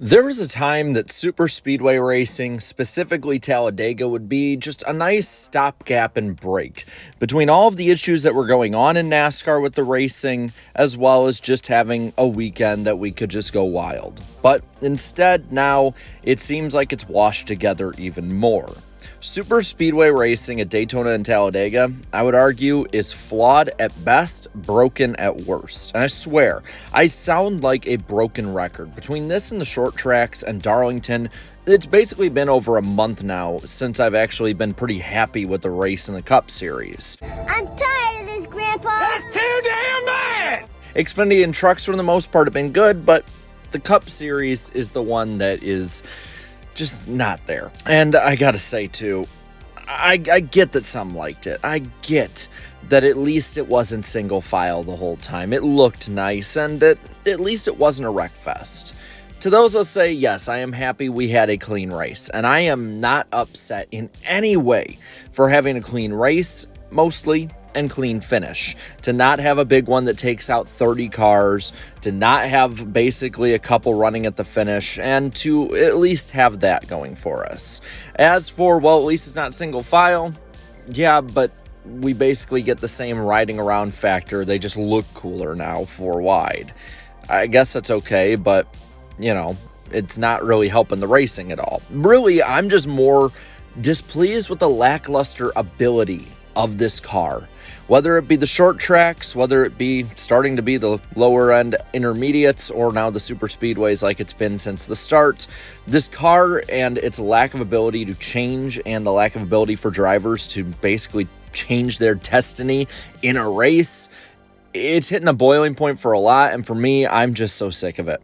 There was a time that super speedway racing, specifically Talladega, would be just a nice stopgap and break between all of the issues that were going on in NASCAR with the racing, as well as just having a weekend that we could just go wild. But instead, now it seems like it's washed together even more. Super speedway racing at Daytona and Talladega, I would argue, is flawed at best, broken at worst. And I swear, I sound like a broken record. Between this and the short tracks and Darlington, it's basically been over a month now since I've actually been pretty happy with the race in the Cup Series. I'm tired of this, Grandpa. That's too damn bad! Xfinity and trucks for the most part have been good, but the Cup Series is the one that is just not there. And I gotta say too, I get that some liked it. I get that at least it wasn't single file the whole time. It looked nice, and that at least it wasn't a wreck fest. To those I'll say, yes, I am happy we had a clean race, and I am not upset in any way for having a clean race, mostly, and clean finish. To not have a big one that takes out 30 cars, to not have basically a couple running at the finish, and to at least have that going for us. As for, well, at least it's not single file, yeah, but we basically get the same riding around factor. They just look cooler now, 4 wide. I guess that's okay, but, you know, it's not really helping the racing at all. Really, I'm just more displeased with the lackluster ability of this car. Whether it be the short tracks, whether it be starting to be the lower end intermediates, or now the super speedways like it's been since the start, this car and its lack of ability to change and the lack of ability for drivers to basically change their destiny in a race, it's hitting a boiling point for a lot, and for me, I'm just so sick of it.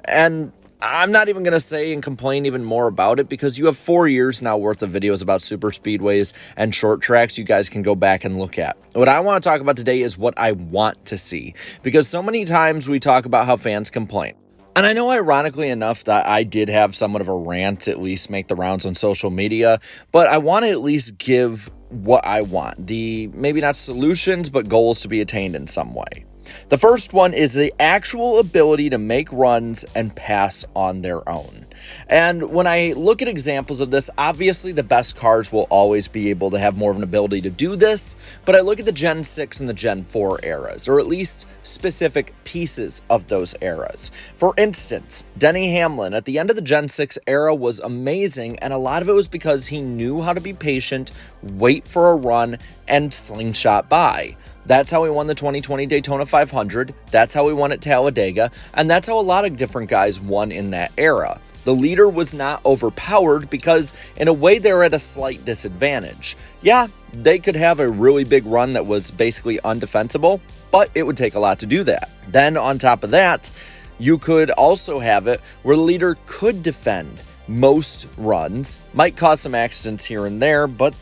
And I'm not even going to say and complain even more about it, because you have 4 years now worth of videos about super speedways and short tracks you guys can go back and look at. What I want to talk about today is what I want to see, because so many times we talk about how fans complain. And I know, ironically enough, that I did have somewhat of a rant at least make the rounds on social media, but I want to at least give what I want. The maybe not solutions, but goals to be attained in some way. The first one is the actual ability to make runs and pass on their own. And when I look at examples of this, obviously the best cars will always be able to have more of an ability to do this, but I look at the Gen 6 and the Gen 4 eras, or at least specific pieces of those eras. For instance, Denny Hamlin at the end of the Gen 6 era was amazing, and a lot of it was because he knew how to be patient, wait for a run, and slingshot by. That's how we won the 2020 Daytona 500, that's how we won at Talladega, and that's how a lot of different guys won in that era. The leader was not overpowered because, in a way, they were at a slight disadvantage. Yeah, they could have a really big run that was basically undefensible, but it would take a lot to do that. Then, on top of that, you could also have it where the leader could defend most runs, might cause some accidents here and there, but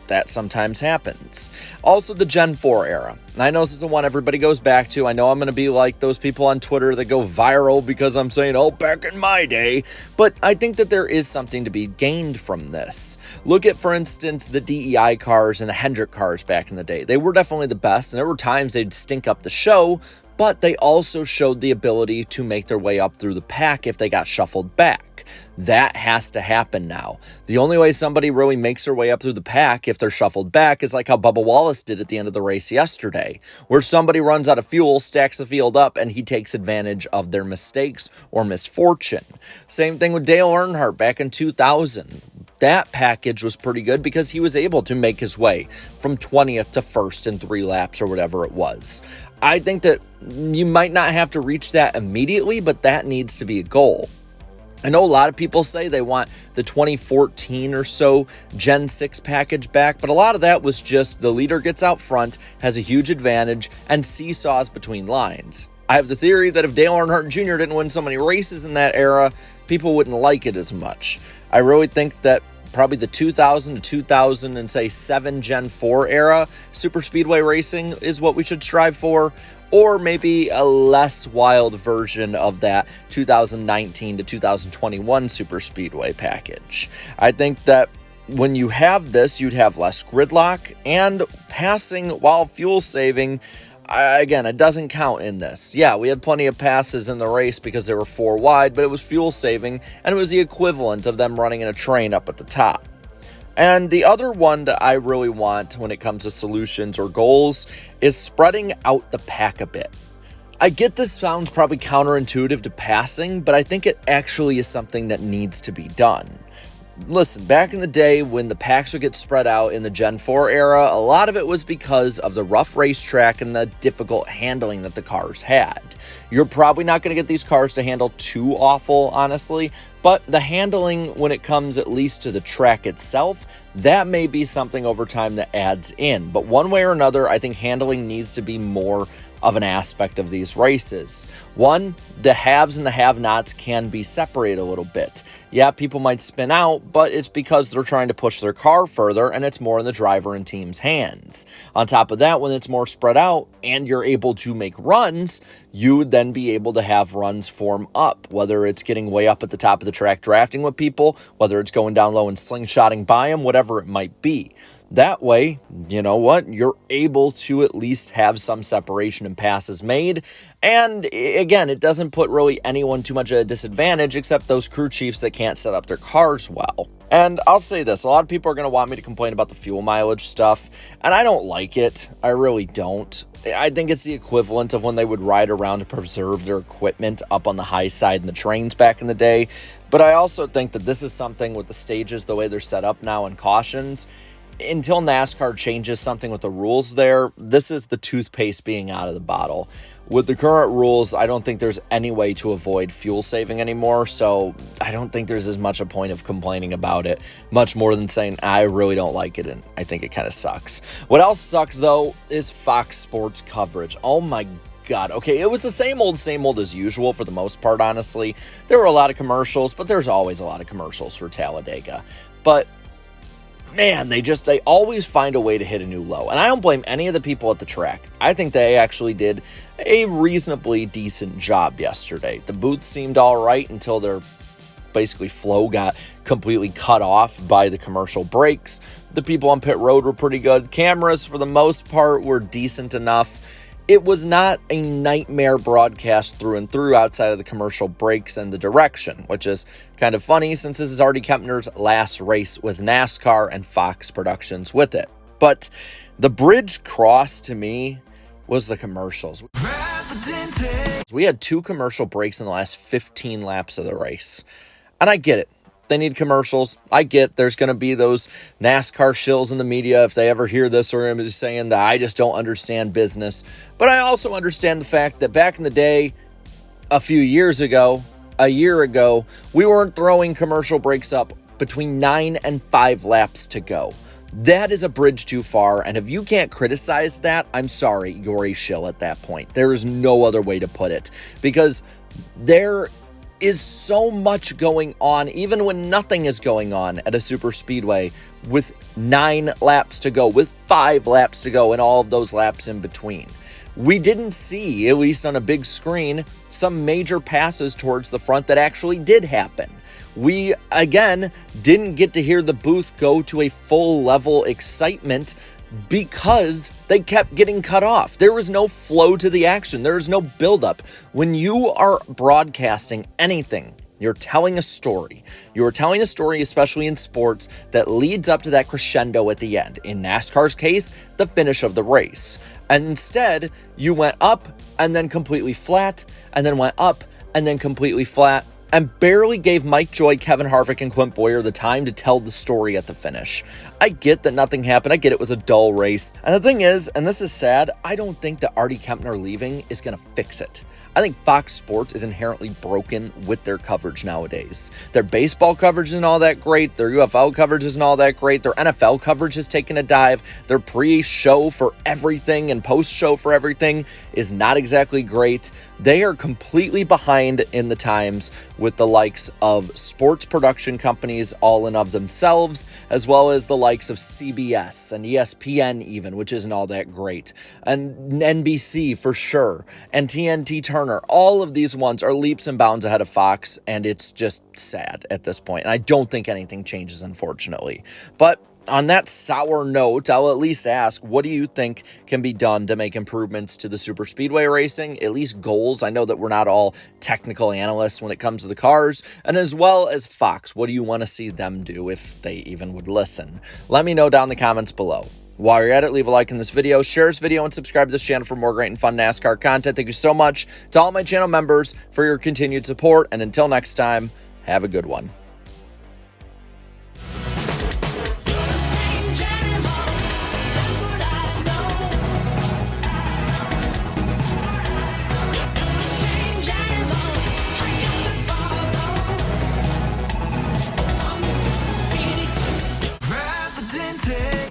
that sometimes happens. Also, the Gen 4 era. I know this is the one everybody goes back to. I know I'm going to be like those people on Twitter that go viral because I'm saying, oh, back in my day. But I think that there is something to be gained from this. Look at, for instance, the DEI cars and the Hendrick cars back in the day. They were definitely the best, and there were times they'd stink up the show, but they also showed the ability to make their way up through the pack if they got shuffled back. That has to happen now. The only way somebody really makes their way up through the pack if they're shuffled back is like how Bubba Wallace did at the end of the race yesterday, where somebody runs out of fuel, stacks the field up, and he takes advantage of their mistakes or misfortune. Same thing with Dale Earnhardt back in 2000. That package was pretty good because he was able to make his way from 20th to 1st in 3 laps or whatever it was. I think that you might not have to reach that immediately, but that needs to be a goal. I know a lot of people say they want the 2014 or so Gen 6 package back, but a lot of that was just the leader gets out front, has a huge advantage, and seesaws between lines. I have the theory that if Dale Earnhardt Jr. didn't win so many races in that era, people wouldn't like it as much. I really think that probably the 2000 to 2007 Gen 4 era super speedway racing is what we should strive for, or maybe a less wild version of that 2019 to 2021 super speedway package. I think that when you have this, you'd have less gridlock, and passing while fuel saving Again, it doesn't count in this. Yeah, we had plenty of passes in the race because they were 4 wide, but it was fuel saving, and it was the equivalent of them running in a train up at the top. And the other one that I really want when it comes to solutions or goals is spreading out the pack a bit. I get this sounds probably counterintuitive to passing, but I think it actually is something that needs to be done. Listen, back in the day when the packs would get spread out in the Gen 4 era, a lot of it was because of the rough racetrack and the difficult handling that the cars had. You're probably not going to get these cars to handle too awful, honestly, but the handling when it comes at least to the track itself, that may be something over time that adds in. But one way or another, I think handling needs to be more of an aspect of these races. One, the haves and the have-nots can be separated a little bit. Yeah, people might spin out, but it's because they're trying to push their car further and it's more in the driver and team's hands. On top of that, when it's more spread out and you're able to make runs, you would then be able to have runs form up, whether it's getting way up at the top of the track drafting with people, whether it's going down low and slingshotting by them, whatever it might be. That way, you know what, you're able to at least have some separation and passes made. And again, it doesn't put really anyone too much at a disadvantage except those crew chiefs that can't set up their cars well. And I'll say this, a lot of people are going to want me to complain about the fuel mileage stuff, and I don't like it. I really don't. I think it's the equivalent of when they would ride around to preserve their equipment up on the high side in the trains back in the day. But I also think that this is something with the stages, the way they're set up now and cautions, until NASCAR changes something with the rules there, this is the toothpaste being out of the bottle. With the current rules, I don't think there's any way to avoid fuel saving anymore, so I don't think there's as much a point of complaining about it, much more than saying, I really don't like it, and I think it kind of sucks. What else sucks, though, is Fox Sports coverage. Oh my God. Okay, it was the same old as usual for the most part, honestly. There were a lot of commercials, but there's always a lot of commercials for Talladega. But man, they always find a way to hit a new low. And I don't blame any of the people at the track. I think they actually did a reasonably decent job yesterday. The booth seemed all right until their basically flow got completely cut off by the commercial breaks. The people on pit road were pretty good. Cameras, for the most part, were decent enough. It was not a nightmare broadcast through and through outside of the commercial breaks and the direction, which is kind of funny since this is Artie Kempner's last race with NASCAR and Fox Productions with it. But the bridge cross to me was the commercials. We had 2 commercial breaks in the last 15 laps of the race. And I get it. They need commercials. I get there's going to be those NASCAR shills in the media if they ever hear this or am just saying that I just don't understand business. But I also understand the fact that back in the day, a year ago, we weren't throwing commercial breaks up between 9 and 5 laps to go. That is a bridge too far, and if you can't criticize that, I'm sorry, you're a shill at that point. There is no other way to put it, because there is so much going on, even when nothing is going on at a super speedway, with 9 laps to go, with 5 laps to go, and all of those laps in between. We didn't see, at least on a big screen, some major passes towards the front that actually did happen. We, again, didn't get to hear the booth go to a full level excitement because they kept getting cut off. There was no flow to the action. There was no buildup. When you are broadcasting anything, you're telling a story. You're telling a story, especially in sports, that leads up to that crescendo at the end. In NASCAR's case, the finish of the race. And instead, you went up and then completely flat, and then went up and then completely flat, and barely gave Mike Joy, Kevin Harvick, and Clint Boyer the time to tell the story at the finish. I get that nothing happened. I get it was a dull race. And the thing is, and this is sad, I don't think that Artie Kempner leaving is going to fix it. I think Fox Sports is inherently broken with their coverage nowadays. Their baseball coverage isn't all that great. Their UFL coverage isn't all that great. Their NFL coverage has taken a dive. Their pre-show for everything and post-show for everything is not exactly great. They are completely behind in the times with the likes of sports production companies all in of themselves, as well as the likes of CBS and ESPN even, which isn't all that great, and NBC for sure, and TNT Turner. All of these ones are leaps and bounds ahead of Fox, and it's just sad at this point. And I don't think anything changes, unfortunately. But on that sour note, I'll at least ask, what do you think can be done to make improvements to the superspeedway racing? At least goals. I know that we're not all technical analysts when it comes to the cars. And as well as Fox, what do you want to see them do if they even would listen? Let me know down in the comments below. While you're at it, leave a like in this video, share this video, and subscribe to this channel for more great and fun NASCAR content. Thank you so much to all my channel members for your continued support. And until next time, have a good one.